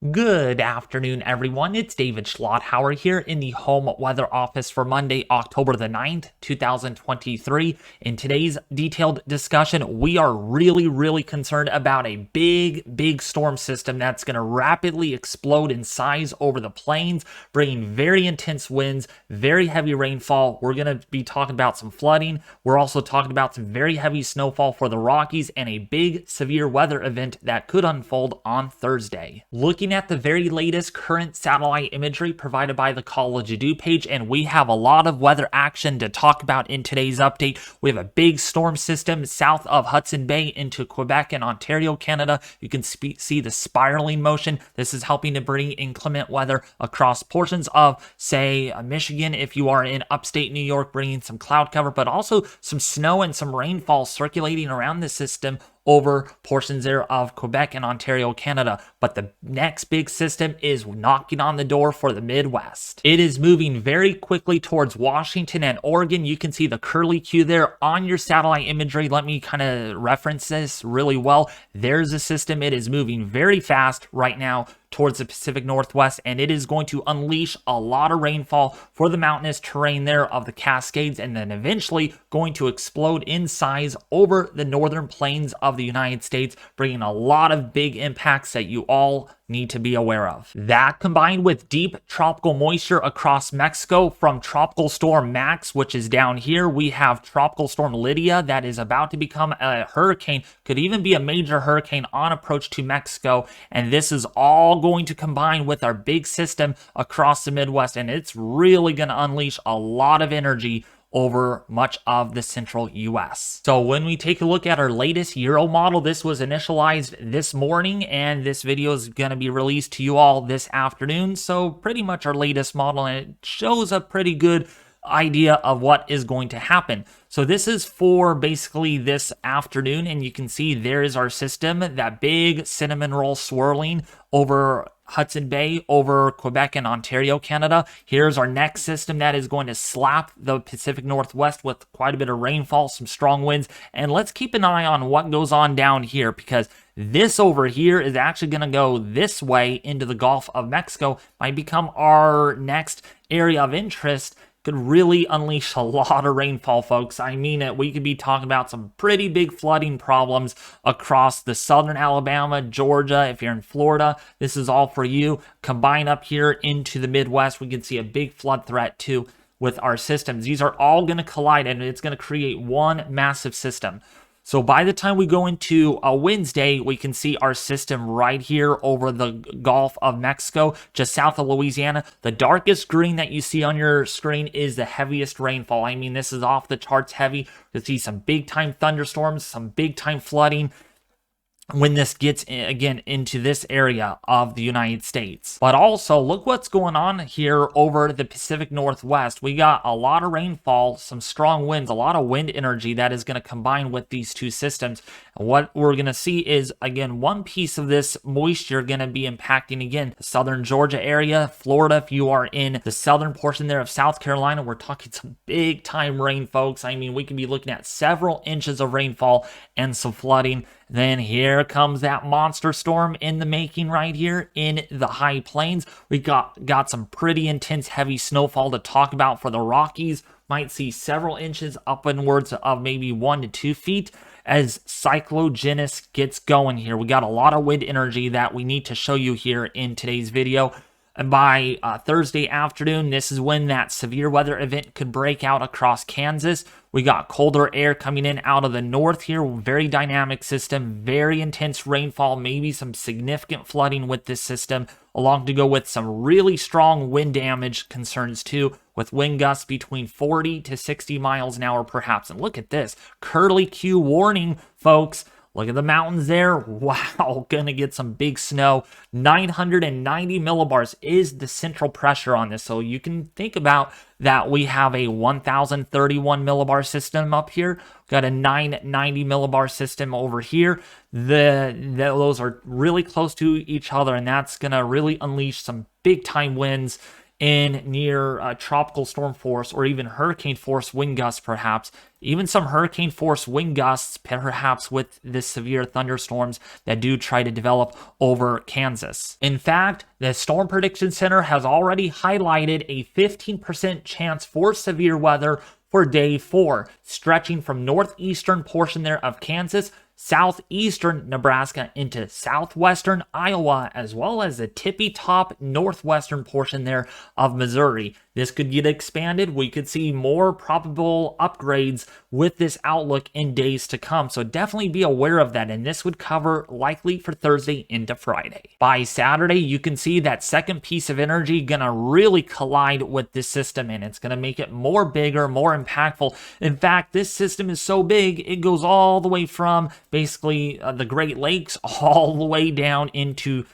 Good afternoon, everyone. It's David Schlotthauer here in the home weather office for Monday, October the 9th, 2023. In today's detailed discussion, we are really concerned about a big storm system that's going to rapidly explode in size over the plains, bringing very intense winds, very heavy rainfall. We're going to be talking about some flooding. We're also talking about some very heavy snowfall for the Rockies and a big severe weather event that could unfold on Thursday. Looking at the very latest current satellite imagery provided by the College of Dew page, and we have a lot of weather action to talk about in today's update. We have a big storm system south of Hudson Bay into Quebec and Ontario, Canada. You can see the spiraling motion. This is helping to bring inclement weather across portions of, say, Michigan, if you are in upstate New York, bringing some cloud cover, but also some snow and some rainfall circulating around the system over portions there of Quebec and Ontario, Canada. But the next big system is knocking on the door for the Midwest. It is moving very quickly towards Washington and Oregon. You can see the curly Q there on your satellite imagery. Let me kind of reference this really well. There's a system. It is moving very fast right now towards the Pacific Northwest, and it is going to unleash a lot of rainfall for the mountainous terrain there of the Cascades, and then eventually going to explode in size over the northern plains of the United States, bringing a lot of big impacts that you all need to be aware of. That combined with deep tropical moisture across Mexico from Tropical Storm Max, which is down here. We have Tropical Storm Lydia that is about to become a hurricane, could even be a major hurricane on approach to Mexico. And this is all going to combine with our big system across the Midwest, and it's really going to unleash a lot of energy over much of the central US. So when we take a look at our latest Euro model, this was initialized this morning, and this video is going to be released to you all this afternoon. So pretty much our latest model, and it shows a pretty good idea of what is going to happen. So this is for basically this afternoon, and you can see there is our system, that big cinnamon roll swirling over Hudson Bay, over Quebec and Ontario, Canada. Here's our next system that is going to slap the Pacific Northwest with quite a bit of rainfall, some strong winds. And let's keep an eye on what goes on down here, because this over here is actually going to go this way into the Gulf of Mexico, might become our next area of interest. Could really unleash a lot of rainfall, folks. I mean it. We could be talking about some pretty big flooding problems across the southern Alabama, Georgia. If you're in Florida, this is all for you. Combine up here into the Midwest, we can see a big flood threat too with our systems. These are all going to collide, and it's going to create one massive system. So by the time we go into a Wednesday, we can see our system right here over the Gulf of Mexico, just south of Louisiana. The darkest green that you see on your screen is the heaviest rainfall. I mean, this is off the charts heavy. You see some big time thunderstorms, some big time flooding when this gets again into this area of the United States. But also look what's going on here over the Pacific Northwest. We got a lot of rainfall, some strong winds, a lot of wind energy that is going to combine with these two systems. And what we're going to see is, again, one piece of this moisture going to be impacting, again, the southern Georgia area, Florida. If you are in the southern portion there of South Carolina, we're talking some big time rain, folks. I mean, we could be looking at several inches of rainfall and some flooding. Then here comes that monster storm in the making right here in the high plains. We got some pretty intense heavy snowfall to talk about for the Rockies. Might see several inches upwards of maybe 1 to 2 feet as cyclogenesis gets going here. We got a lot of wind energy that we need to show you here in today's video. And by Thursday afternoon, this is when that severe weather event could break out across Kansas. We got colder air coming in out of the north here. Very dynamic system, very intense rainfall, maybe some significant flooding with this system, along to go with some really strong wind damage concerns too, with wind gusts between 40 to 60 miles an hour perhaps. And look at this, curly Q warning, folks. Look at the mountains there. Wow, gonna get some big snow. 990 millibars is the central pressure on this. So you can think about that. We have a 1031 millibar system up here. We've got a 990 millibar system over here. Those are really close to each other, and that's gonna really unleash some big time winds in near tropical storm force or even hurricane force wind gusts, perhaps. Even some hurricane force wind gusts, perhaps with the severe thunderstorms that do try to develop over Kansas. In fact, the Storm Prediction Center has already highlighted a 15% chance for severe weather for day 4, stretching from northeastern portion there of Kansas, southeastern Nebraska into southwestern Iowa, as well as the tippy top northwestern portion there of Missouri. This could get expanded. We could see more probable upgrades with this outlook in days to come. So definitely be aware of that. And this would cover likely for Thursday into Friday. By Saturday, you can see that second piece of energy gonna really collide with this system, and it's gonna make it more bigger, more impactful. In fact, this system is so big, it goes all the way from basically the Great Lakes all the way down into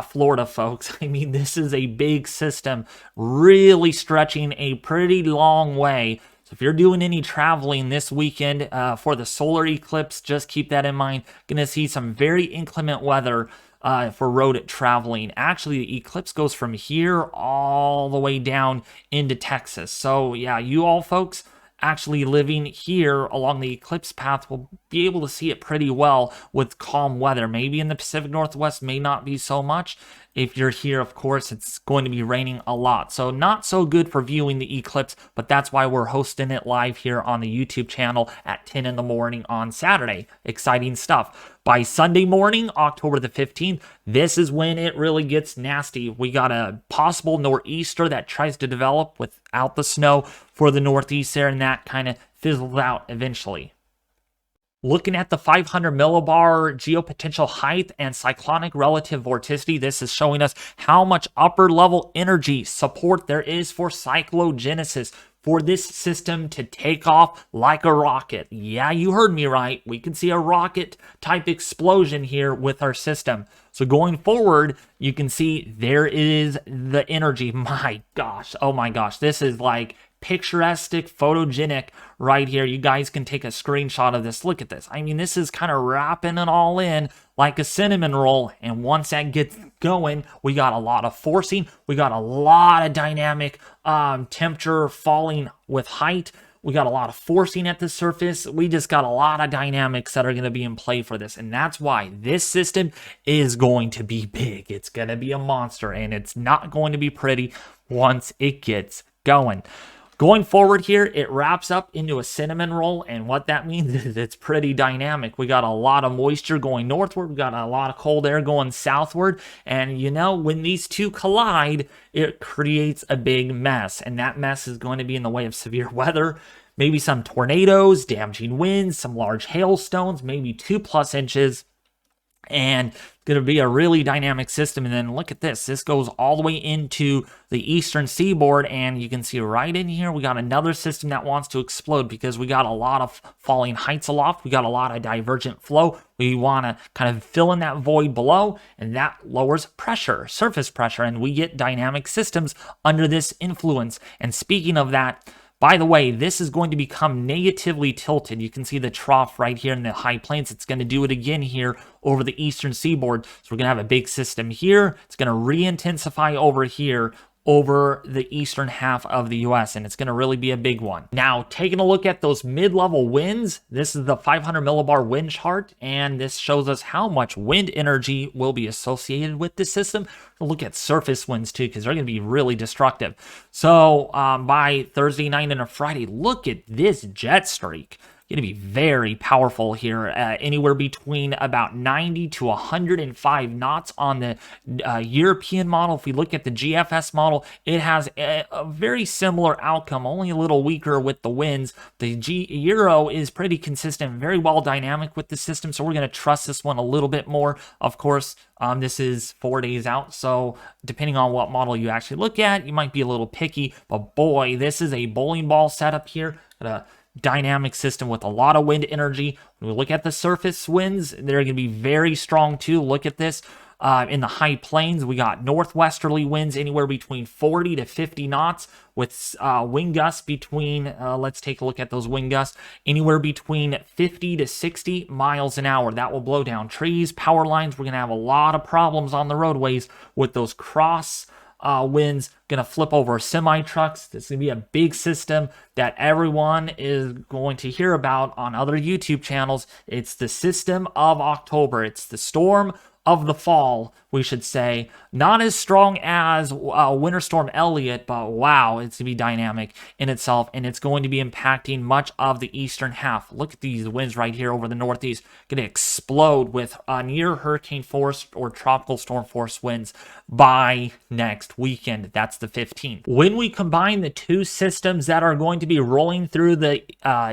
Florida, folks. I mean, this is a big system, really stretching a pretty long way. So if you're doing any traveling this weekend for the solar eclipse, just keep that in mind. Gonna see some very inclement weather for road traveling. Actually, the eclipse goes from here all the way down into Texas. So yeah, you all folks actually living here along the eclipse path will be able to see it pretty well with calm weather. Maybe in the Pacific Northwest may not be so much. If you're here, of course, it's going to be raining a lot. So not so good for viewing the eclipse, but that's why we're hosting it live here on the YouTube channel at 10 in the morning on Saturday. Exciting stuff. By Sunday morning, October the 15th, this is when it really gets nasty. We got a possible nor'easter that tries to develop without the snow for the northeast there, and that kind of fizzles out eventually. Looking at the 500 millibar geopotential height and cyclonic relative vorticity, this is showing us how much upper level energy support there is for cyclogenesis, for this system to take off like a rocket. Yeah, you heard me right. We can see a rocket type explosion here with our system. So going forward, you can see there is the energy. My gosh, oh my gosh, this is like picturesque, photogenic right here. You guys can take a screenshot of this. Look at this. I mean, this is kind of wrapping it all in like a cinnamon roll. And once that gets going, we got a lot of forcing. We got a lot of dynamic temperature falling with height. We got a lot of forcing at the surface. We just got a lot of dynamics that are going to be in play for this. And that's why this system is going to be big. It's going to be a monster, and it's not going to be pretty once it gets going. Going forward here, it wraps up into a cinnamon roll, and what that means is it's pretty dynamic. We got a lot of moisture going northward, we got a lot of cold air going southward, and you know, when these two collide, it creates a big mess, and that mess is going to be in the way of severe weather, maybe some tornadoes, damaging winds, some large hailstones, maybe 2+ inches, and it's going to be a really dynamic system. And then look at this. This goes all the way into the eastern seaboard, and you can see right in here we got another system that wants to explode because we got a lot of falling heights aloft. We got a lot of divergent flow. We want to kind of fill in that void below, and that lowers pressure, surface pressure, and we get dynamic systems under this influence. And speaking of that, by the way, this is going to become negatively tilted. You can see the trough right here in the high plains. It's going to do it again here over the eastern seaboard. So we're going to have a big system here. It's going to re-intensify over here over the eastern half of the US, and it's going to really be a big one. Now, taking a look at those mid-level winds, this is the 500 millibar wind chart, and this shows us how much wind energy will be associated with this system. We'll look at surface winds too, because they're going to be really destructive. So by Thursday night and a Friday, look at this jet streak. Going to be very powerful here, anywhere between about 90 to 105 knots on the European model. If we look at the GFS model, it has a very similar outcome, only a little weaker with the winds. The Euro is pretty consistent, very well dynamic with the system, so we're going to trust this one a little bit more. Of course, this is 4 days out, so depending on what model you actually look at, you might be a little picky, but boy, this is a bowling ball setup here. Dynamic system with a lot of wind energy. When we look at the surface winds, they're going to be very strong too. Look at this. In the high plains, we got northwesterly winds anywhere between 40 to 50 knots with wind gusts between, let's take a look at those wind gusts, anywhere between 50 to 60 miles an hour. That will blow down trees, power lines. We're going to have a lot of problems on the roadways with those cross winds gonna flip over semi-trucks. This is gonna be a big system that everyone is going to hear about on other YouTube channels. It's the system of October. It's the storm of the fall, we should say. Not as strong as Winter Storm Elliott, but wow, it's going to be dynamic in itself, and it's going to be impacting much of the eastern half. Look at these winds right here over the northeast. Going to explode with near hurricane force or tropical storm force winds by next weekend. That's the 15th. When we combine the two systems that are going to be rolling through the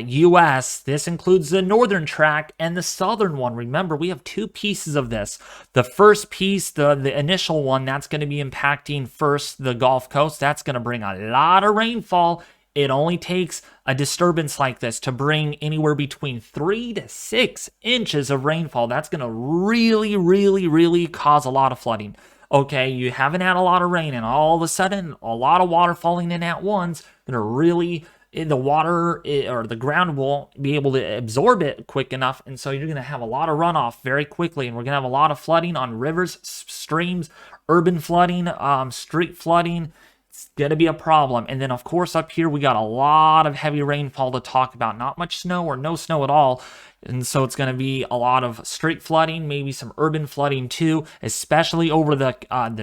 U.S., this includes the northern track and the southern one. Remember, we have two pieces of this. The first piece, the initial one, that's going to be impacting first the Gulf Coast. That's going to bring a lot of rainfall. It only takes a disturbance like this to bring anywhere between 3 to 6 inches of rainfall. That's going to really cause a lot of flooding. Okay, you haven't had a lot of rain, and all of a sudden, a lot of water falling in at once, going to really, the water or the ground won't be able to absorb it quick enough, and so you're going to have a lot of runoff very quickly, and we're going to have a lot of flooding on rivers, streams, urban flooding, street flooding. It's going to be a problem. And then, of course, up here, we got a lot of heavy rainfall to talk about. Not much snow or no snow at all. And so it's going to be a lot of street flooding, maybe some urban flooding too, especially over the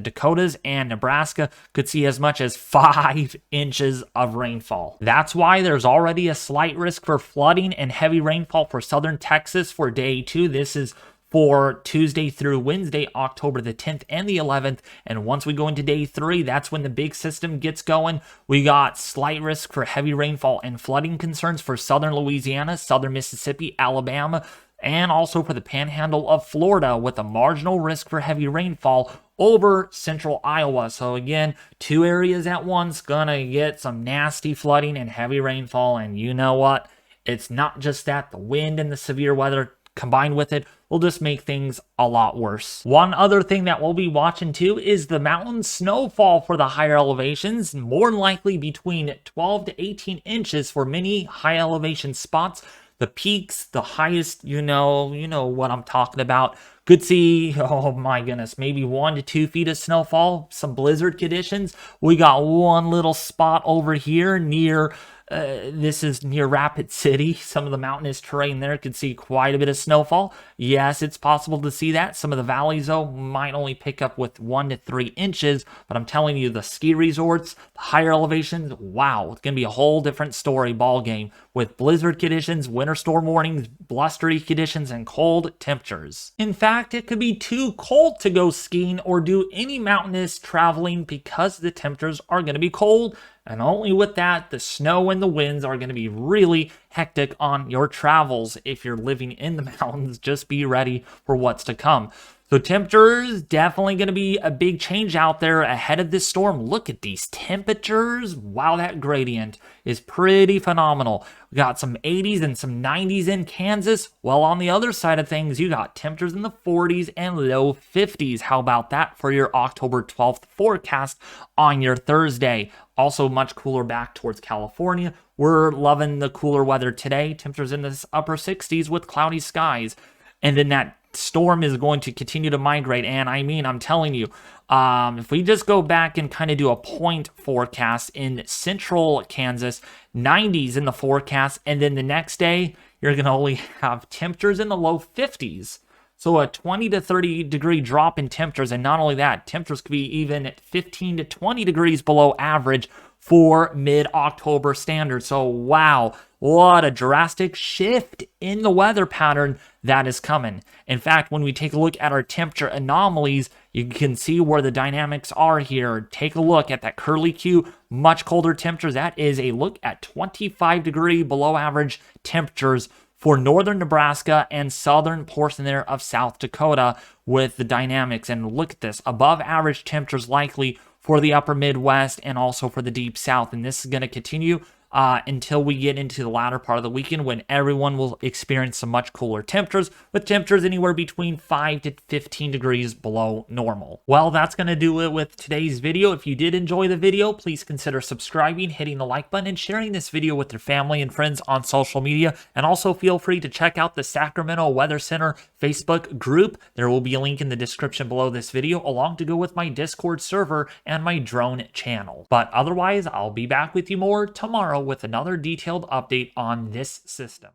Dakotas and Nebraska. Could see as much as 5 inches of rainfall. That's why there's already a slight risk for flooding and heavy rainfall for southern Texas for day 2. This is for Tuesday through Wednesday, October the 10th and the 11th. And once we go into day 3, that's when the big system gets going. We got slight risk for heavy rainfall and flooding concerns for southern Louisiana, southern Mississippi, Alabama, and also for the panhandle of Florida, with a marginal risk for heavy rainfall over central Iowa. So again, 2 areas at once gonna get some nasty flooding and heavy rainfall. And you know what? It's not just that. The wind and the severe weather combined with it will just make things a lot worse. One other thing that we'll be watching too is the mountain snowfall for the higher elevations, more than likely between 12 to 18 inches for many high elevation spots. The peaks, the highest, you know what I'm talking about. Could see, oh my goodness, maybe 1 to 2 feet of snowfall, some blizzard conditions. We got one little spot over here near this is near Rapid City. Some of the mountainous terrain there could see quite a bit of snowfall. Yes, it's possible to see that. Some of the valleys, though, might only pick up with 1 to 3 inches. But I'm telling you, the ski resorts, the higher elevations, wow, it's going to be a whole different story ball game with blizzard conditions, winter storm warnings, blustery conditions, and cold temperatures. In fact, it could be too cold to go skiing or do any mountainous traveling because the temperatures are going to be cold. And only with that, the snow and the winds are going to be really hectic on your travels. If you're living in the mountains, just be ready for what's to come. So temperatures, definitely going to be a big change out there ahead of this storm. Look at these temperatures. Wow, that gradient is pretty phenomenal. We got some 80s and some 90s in Kansas. Well, on the other side of things, you got temperatures in the 40s and low 50s. How about that for your October 12th forecast on your Thursday? Also much cooler back towards California. We're loving the cooler weather today. Temperatures in the upper 60s with cloudy skies. And then that storm is going to continue to migrate. And I mean, I'm telling you, if we just go back and kind of do a point forecast in central Kansas, 90s in the forecast, and then the next day, you're going to only have temperatures in the low 50s. So a 20 to 30 degree drop in temperatures. And not only that, temperatures could be even at 15 to 20 degrees below average for mid-October standards. So wow, what a drastic shift in the weather pattern that is coming. In fact, when we take a look at our temperature anomalies, you can see where the dynamics are here. Take a look at that curly Q, much colder temperatures. That is a look at 25 degree below average temperatures for northern Nebraska and southern portion there of South Dakota with the dynamics. And look at this, above average temperatures likely for the upper Midwest and also for the deep South. And this is going to continue until we get into the latter part of the weekend when everyone will experience some much cooler temperatures, with temperatures anywhere between 5 to 15 degrees below normal. Well, that's going to do it with today's video. If you did enjoy the video, please consider subscribing, hitting the like button, and sharing this video with your family and friends on social media. And also feel free to check out the Sacramento Weather Center Facebook group. There will be a link in the description below this video, along to go with my Discord server and my drone channel. But otherwise, I'll be back with you more tomorrow with another detailed update on this system.